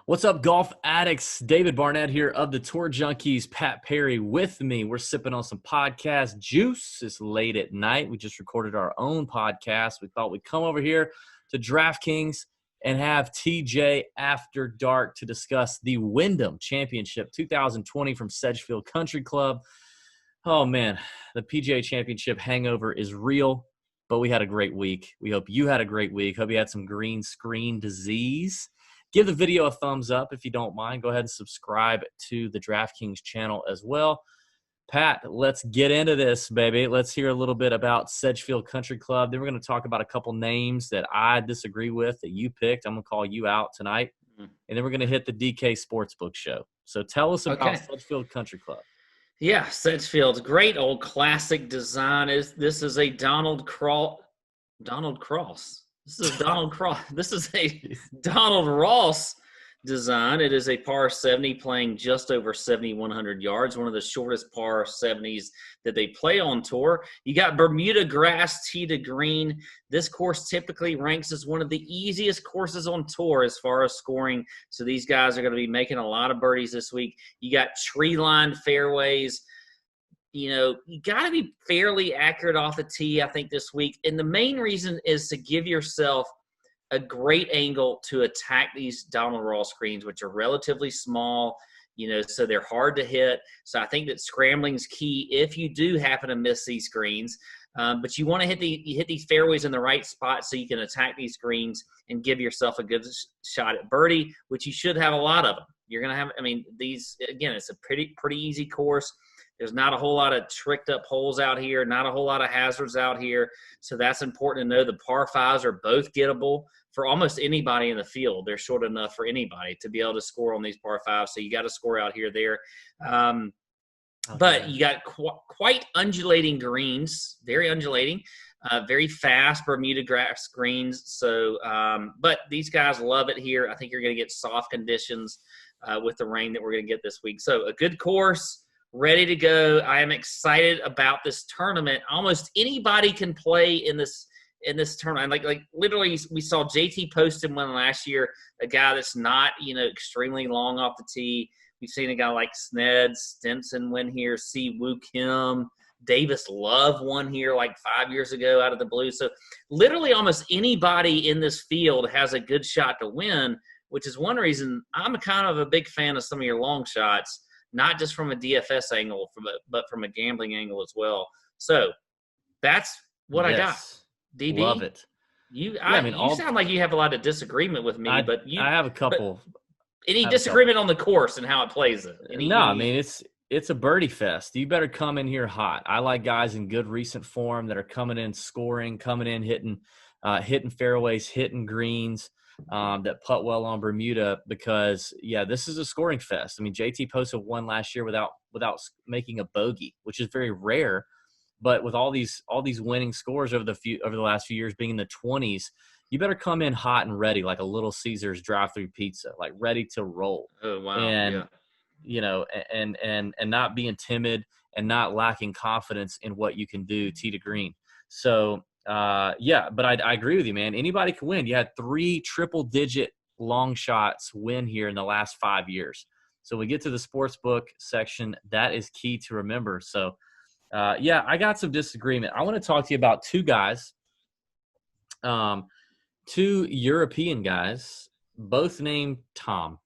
What's up, golf addicts? David Barnett here of the Tour Junkies. Pat Perry with me. We're sipping on some podcast juice. It's late at night. We just recorded our own podcast. We thought we'd come over here to DraftKings and have TJ After Dark to discuss the Wyndham Championship 2020 from Sedgefield Country Club. Oh, man, the PGA Championship hangover is real, but we had a great week. We hope you had a great week. Hope you had some green screen disease. Give the video a thumbs up if you don't mind. Go ahead and subscribe to the DraftKings channel as well. Pat, let's get into this, baby. Let's hear a little bit about Sedgefield Country Club. Then we're going to talk about a couple names that I disagree with that you picked. I'm going to call you out tonight. And then we're going to hit the DK Sportsbook show. So tell us about Sedgefield Country Club. Yeah, Sedgefield, great old classic design. This is a Donald Cross. This is Donald Cross. This is a Donald Ross design. It is a par 70 playing just over 7,100 yards, one of the shortest par 70s that they play on tour. You got Bermuda grass, tee to green. This course typically ranks as one of the easiest courses on tour as far as scoring. So these guys are going to be making a lot of birdies this week. You got tree-lined fairways. You know, you got to be fairly accurate off the tee, I think, this week. And the main reason is to give yourself a great angle to attack these Donald Ross greens, which are relatively small, so they're hard to hit. So I think that scrambling is key if you do happen to miss these greens. But you want to hit these fairways in the right spot so you can attack these greens and give yourself a good shot at birdie, which you should have a lot of them. You're going to have, these, again, it's a pretty easy course. There's not a whole lot of tricked up holes out here, not a whole lot of hazards out here. So that's important to know. The par fives are both gettable for almost anybody in the field. They're short enough for anybody to be able to score on these par fives. So you got to score out here there. But you got quite undulating greens, very undulating, very fast Bermuda grass greens. So, but these guys love it here. I think you're going to get soft conditions with the rain that we're going to get this week. So a good course. Ready to go. I am excited about this tournament. Almost anybody can play in this tournament. Like literally, we saw JT Poston win last year. A guy that's not extremely long off the tee. We've seen a guy like Sned Stinson win here. Si Woo Kim, Davis Love won here like 5 years ago out of the blue. So literally, almost anybody in this field has a good shot to win. Which is one reason I'm kind of a big fan of some of your long shots. Not just from a DFS angle, but from a gambling angle as well. So that's what I got. DB, love it. You sound like you have a lot of disagreement with me, but I have a couple. Any disagreement on the course and how it plays it? It's a birdie fest. You better come in here hot. I like guys in good recent form that are coming in scoring, coming in hitting fairways, hitting greens. That putt well on Bermuda because, this is a scoring fest. JT Poston won last year without making a bogey, which is very rare. But with all these winning scores over the last few years being in the 20s, you better come in hot and ready like a Little Caesars drive-through pizza, like ready to roll. Oh wow! And and not being timid and not lacking confidence in what you can do tee to green. So. But I agree with you, man. Anybody can win. You had 3 triple-digit long shots win here in the last 5 years. So we get to the sports book section. That is key to remember. So, I got some disagreement. I want to talk to you about 2 guys, 2 European guys, both named Tom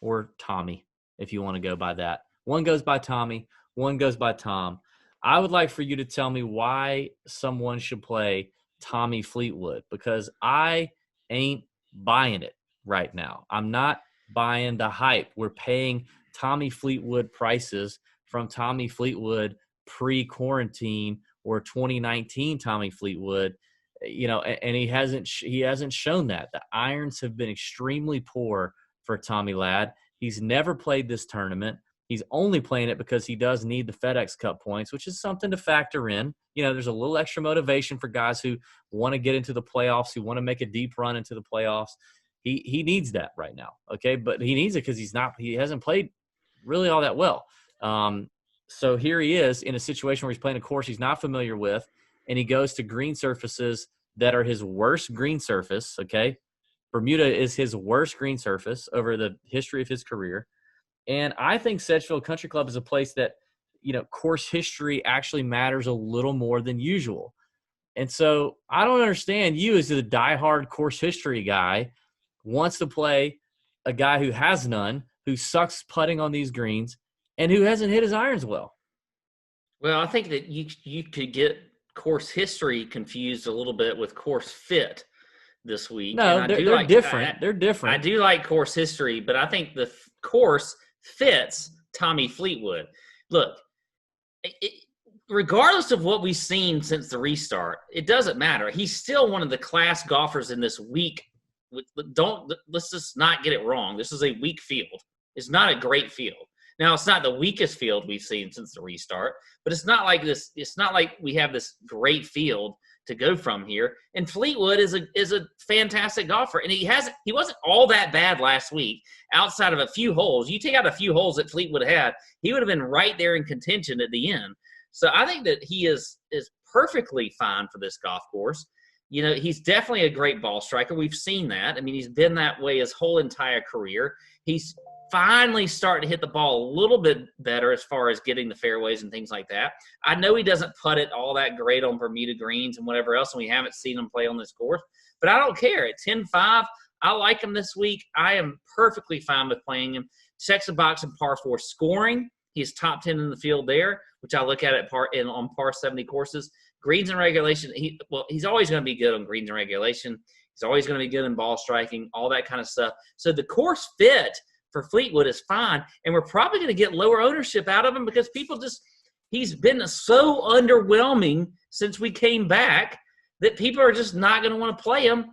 or Tommy, if you want to go by that. One goes by Tommy, one goes by Tom. I would like for you to tell me why someone should play Tommy Fleetwood because I ain't buying it right now. I'm not buying the hype. We're paying Tommy Fleetwood prices from Tommy Fleetwood pre-quarantine or 2019 Tommy Fleetwood, and he hasn't shown that. The irons have been extremely poor for Tommy Ladd. He's never played this tournament. He's only playing it because he does need the FedEx Cup points, which is something to factor in. There's a little extra motivation for guys who want to get into the playoffs, who want to make a deep run into the playoffs. He needs that right now, okay? But he needs it because he hasn't played really all that well. So here he is in a situation where he's playing a course he's not familiar with, and he goes to green surfaces that are his worst green surface, okay? Bermuda is his worst green surface over the history of his career. And I think Sedgefield Country Club is a place that, course history actually matters a little more than usual. And so I don't understand you as the diehard course history guy wants to play a guy who has none, who sucks putting on these greens, and who hasn't hit his irons well. Well, I think that you could get course history confused a little bit with course fit this week. No, And they're different. They're I different. do like course history, but I think the course fits Tommy Fleetwood. Look, regardless of what we've seen since the restart, it doesn't matter. He's still one of the class golfers in this week. Let's just not get it wrong. This is a weak field. It's not a great field. Now, it's not the weakest field we've seen since the restart, but it's not like this. It's not like we have this great field to go from here. And Fleetwood is a fantastic golfer, and he wasn't all that bad last week outside of a few holes. You take out a few holes that Fleetwood had, he would have been right there in contention at the end. So I think that he is perfectly fine for this golf course. He's definitely a great ball striker. We've seen that. I mean, he's been that way his whole entire career. He's finally starting to hit the ball a little bit better as far as getting the fairways and things like that. I know he doesn't putt it all that great on Bermuda greens and whatever else, and we haven't seen him play on this course. But I don't care. At 10-5, I like him this week. I am perfectly fine with playing him. Checks the box in par 4 scoring. He's top 10 in the field there, which I look at on par 70 courses. Greens and regulation, he's always going to be good on greens and regulation. He's always going to be good in ball striking, all that kind of stuff. So the course fit for Fleetwood is fine, and we're probably going to get lower ownership out of him because he's been so underwhelming since we came back that people are just not going to want to play him.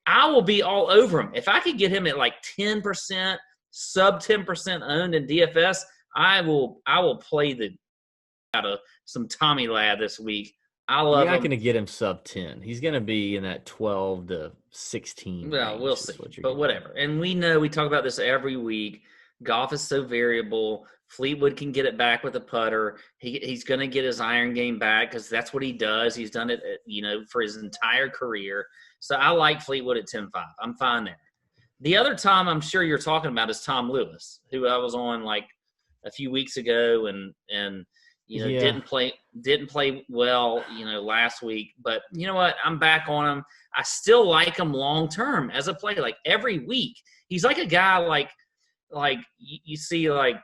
I will be all over him. If I could get him at like 10%, sub 10% owned in DFS, I will play the out of some Tommy Ladd this week. I love him. You're not going to get him sub 10. He's going to be in that 12 to 16. Well, we'll see. But whatever. And we talk about this every week. Golf is so variable. Fleetwood can get it back with a putter. He's going to get his iron game back because that's what he does. He's done it, for his entire career. So I like Fleetwood at 10-5. I'm fine there. The other Tom I'm sure you're talking about is Tom Lewis, who I was on like a few weeks ago and didn't play well, last week. But you know what? I'm back on him. I still like him long term as a play. Like every week, he's like a guy like you see like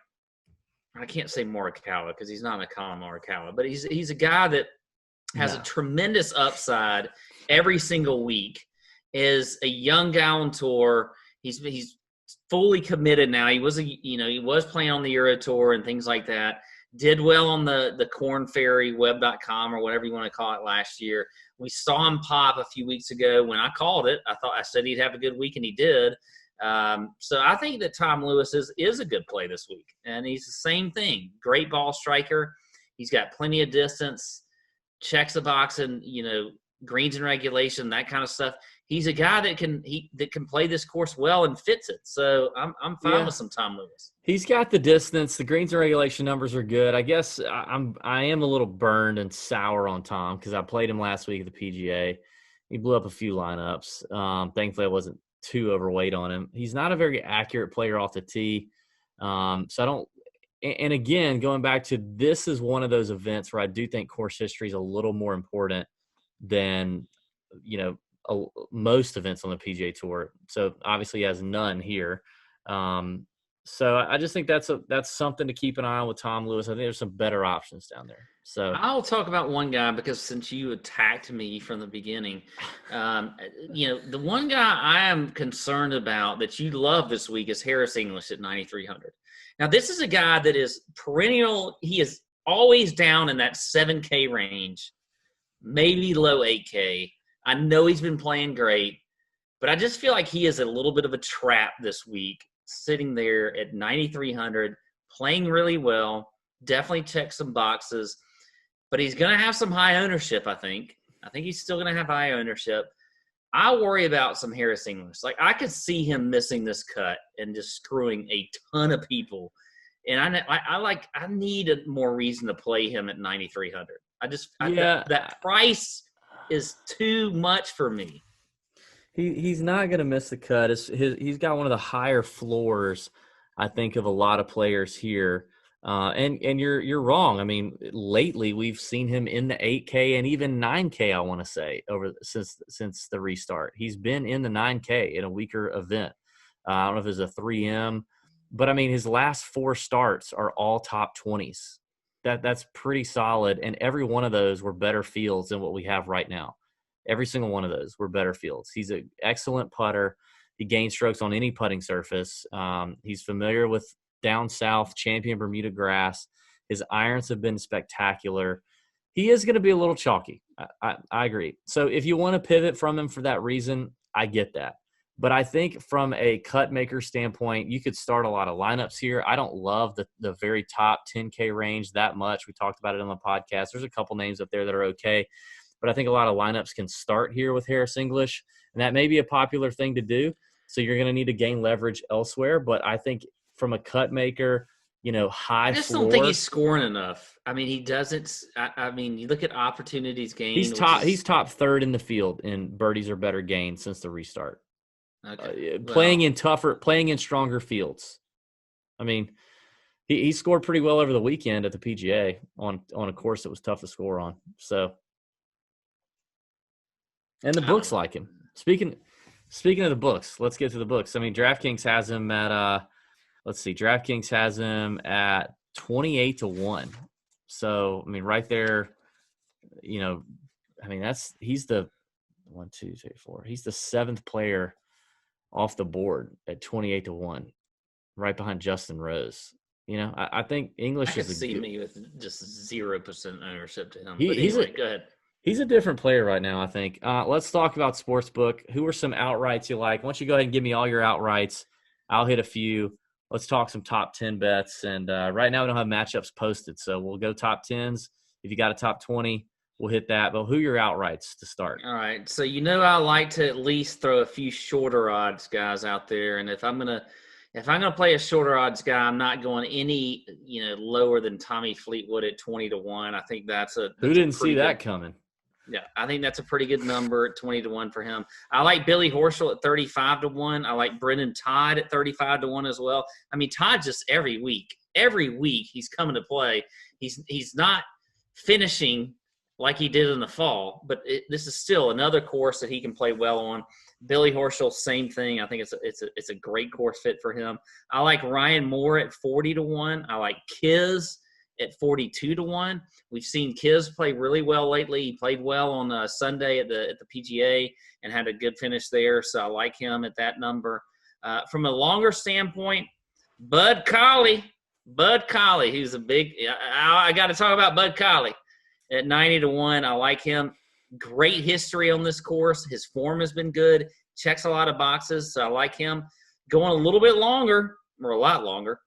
I can't say Morikawa because he's not a Colin Morikawa, but he's a guy that has a tremendous upside every single week. Is a young guy on tour. He's fully committed now. He was playing on the Euro Tour and things like that. Did well on the Corn Ferry web.com or whatever you want to call it last year. We saw him pop a few weeks ago when I called it. I said he'd have a good week, and he did. So I think that Tom Lewis is a good play this week. And he's the same thing. Great ball striker. He's got plenty of distance, checks the box and, greens and regulation, that kind of stuff. He's a guy that can play this course well and fits it. So I'm fine with some Tom Lewis. He's got the distance. The greens and regulation numbers are good. I guess I am a little burned and sour on Tom because I played him last week at the PGA. He blew up a few lineups. Thankfully, I wasn't too overweight on him. He's not a very accurate player off the tee. So I don't. And again, going back to this is one of those events where I do think course history is a little more important than most events on the PGA Tour. So obviously he has none here. So I just think that's something to keep an eye on with Tom Lewis. I think there's some better options down there. So I'll talk about one guy because since you attacked me from the beginning, the one guy I am concerned about that you love this week is Harris English at 9,300. Now this is a guy that is perennial. He is always down in that 7K range, maybe low 8K. I know he's been playing great, but I just feel like he is a little bit of a trap this week, sitting there at 9,300, playing really well, definitely checks some boxes, but he's going to have some high ownership, I think. I think he's still going to have high ownership. I worry about some Harris English. Like, I could see him missing this cut and just screwing a ton of people. And I need a more reason to play him at 9,300. That price is too much for me. He's not going to miss the cut. He's got one of the higher floors, I think, of a lot of players here. And you're wrong. I mean, lately we've seen him in the 8K and even 9K. I want to say since the restart, he's been in the 9K in a weaker event. I don't know if it's a 3M, but I mean, his last 4 starts are all top 20s. That's pretty solid, and every one of those were better fields than what we have right now. Every single one of those were better fields. He's an excellent putter. He gains strokes on any putting surface. He's familiar with down south champion Bermuda grass. His irons have been spectacular. He is going to be a little chalky. I agree. So if you want to pivot from him for that reason, I get that. But I think from a cut maker standpoint, you could start a lot of lineups here. I don't love the very top 10K range that much. We talked about it on the podcast. There's a couple names up there that are okay. But I think a lot of lineups can start here with Harris English, and that may be a popular thing to do. So you're going to need to gain leverage elsewhere. But I think from a cut maker, high I just floor, don't think he's scoring enough. I mean, he doesn't. I mean, you look at opportunities gained. He's top third in the field in birdies or better gained since the restart. Okay. Playing in stronger fields. I mean, he scored pretty well over the weekend at the PGA on a course that was tough to score on. So. And the books like him. Speaking of the books, let's get to the books. I mean, DraftKings has him at DraftKings has him at 28-1. So, I mean, right there, he's the 1, 2, 3, 4. He's the 7th player off the board at 28-1, right behind Justin Rose. I think English is see me with just 0% ownership to him. Go ahead. He's a different player right now, I think. Let's talk about Sportsbook. Who are some outrights you like? Why don't you go ahead and give me all your outrights? I'll hit a few. Let's talk some top 10 bets. And right now we don't have matchups posted, so we'll go top 10s. If you got a top 20, we'll hit that. But who are your outrights to start? All right. So I like to at least throw a few shorter odds guys out there. And if I'm gonna play a shorter odds guy, I'm not going any lower than Tommy Fleetwood at 20-1. I think that's who didn't see that coming. Yeah, I think that's a pretty good number at 20-1 for him. I like Billy Horschel at 35-1. I like Brendan Todd at 35-1 as well. I mean, Todd just every week he's coming to play. He's not finishing like he did in the fall, but this is still another course that he can play well on. Billy Horschel, same thing. I think it's a great course fit for him. I like Ryan Moore at 40-1. I like Kiz at 42-1. We've seen Kiz play really well lately. He played well on Sunday at the PGA and had a good finish there, so I like him at that number. From a longer standpoint, Bud Colley, who's a big – I got to talk about Bud Colley at 90-1. I like him. Great history on this course. His form has been good, checks a lot of boxes, so I like him. Going a little bit longer, or a lot longer,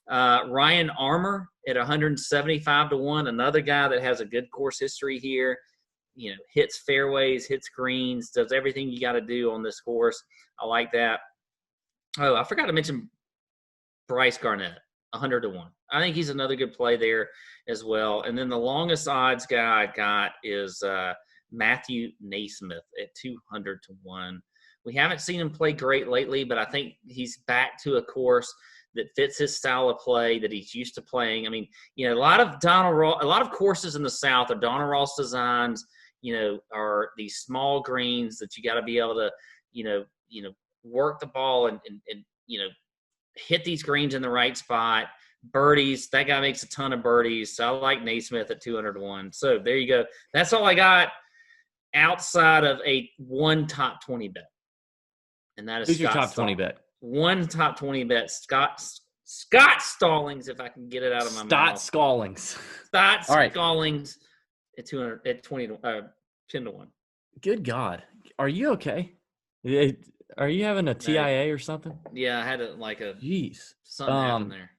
Ryan Armour at 175-1, another guy that has a good course history here. Hits fairways, hits greens, does everything you got to do on this course. I like that. Oh, I forgot to mention Bryce Garnett, 100-1. I think he's another good play there as well. And then the longest odds guy I got is Matthew Naismith at 200-1. We haven't seen him play great lately, but I think he's back to a course that fits his style of play that he's used to playing. I mean, a lot of courses in the South are Donald Ross designs, are these small greens that you got to be able to, work the ball and hit these greens in the right spot. Birdies, that guy makes a ton of birdies. So I like Naismith at 200-1. So there you go. That's all I got outside of one top 20 bet. And that is Who's your top 20 bet? One top 20 bet, Scott Stallings, if I can get it out of my mouth. Stallings. Scott Stallings at 10-1. Good God. Are you okay? Are you having a TIA or something? Yeah, I had Jeez. Something happened there.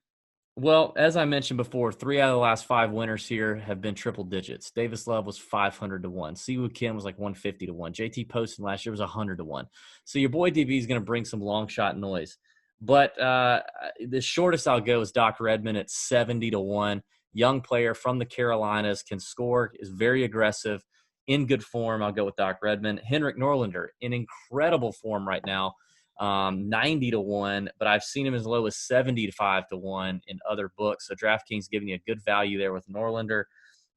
Well, as I mentioned before, 3 out of the last 5 winners here have been triple digits. Davis Love was 500-1. Siwoo Kim was like 150-1. JT Poston last year was 100-1. So your boy DB is going to bring some long shot noise. But the shortest I'll go is Doc Redman at 70-1. Young player from the Carolinas, can score, is very aggressive. in good form, I'll go with Doc Redman. Henrik Norlander in incredible form right now, 90 to 1, but I've seen him as low as 75 to 1 in other books. So DraftKings giving you a good value there with Norlander.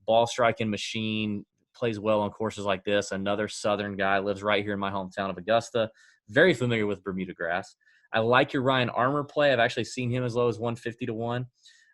Ball striking machine, plays well on courses like this. Another Southern guy, lives right here in my hometown of Augusta. Very familiar with Bermuda grass. I like your Ryan Armour play. I've actually seen him as low as 150 to 1.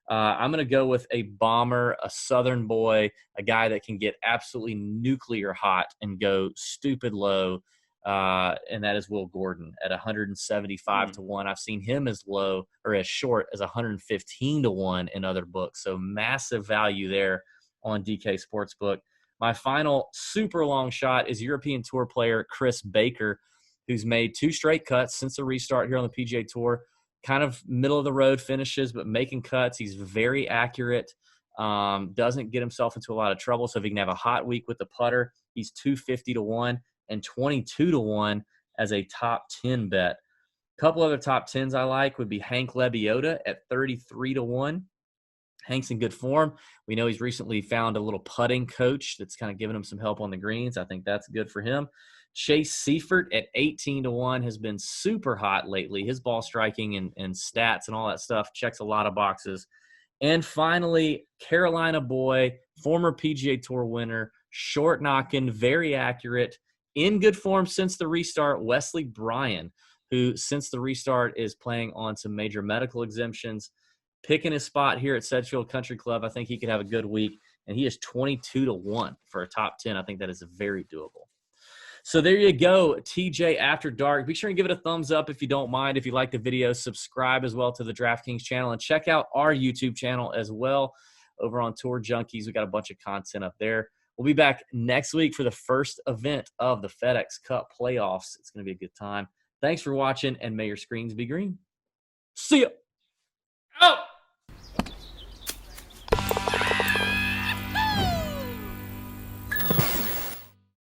I'm going to go with a bomber, a Southern boy, a guy that can get absolutely nuclear hot and go stupid low, and that is Will Gordon at 175 to 1. I've seen him as low or as short as 115 to 1 in other books. So massive value there on DK Sportsbook. My final super long shot is European Tour player Chris Baker, who's made 2 straight cuts since the restart here on the PGA Tour. Kind of middle of the road finishes, but making cuts. He's very accurate, doesn't get himself into a lot of trouble. So if he can have a hot week with the putter, he's 250 to 1 and 22 to 1 as a top 10 bet. A couple other top 10s I like would be Hank Lebioda at 33 to 1. Hank's in good form. We know he's recently found a little putting coach that's kind of giving him some help on the greens. I think that's good for him. Chase Seifert at 18 to 1 has been super hot lately. His ball striking and stats and all that stuff checks a lot of boxes. And finally, Carolina boy, former PGA Tour winner, short knocking, very accurate, in good form since the restart, Wesley Bryan, who since the restart is playing on some major medical exemptions, picking his spot here at Sedgefield Country Club. I think he could have a good week, and he is 22 to 1 for a top 10. I think that is very doable. So there you go, TJ After Dark. Be sure and give it a thumbs up if you don't mind. If you like the video, subscribe as well to the DraftKings channel, and check out our YouTube channel as well over on Tour Junkies. We got a bunch of content up there. We'll be back next week for the first event of the FedEx Cup playoffs. It's going to be a good time. Thanks for watching, and may your screens be green. See ya. Oh!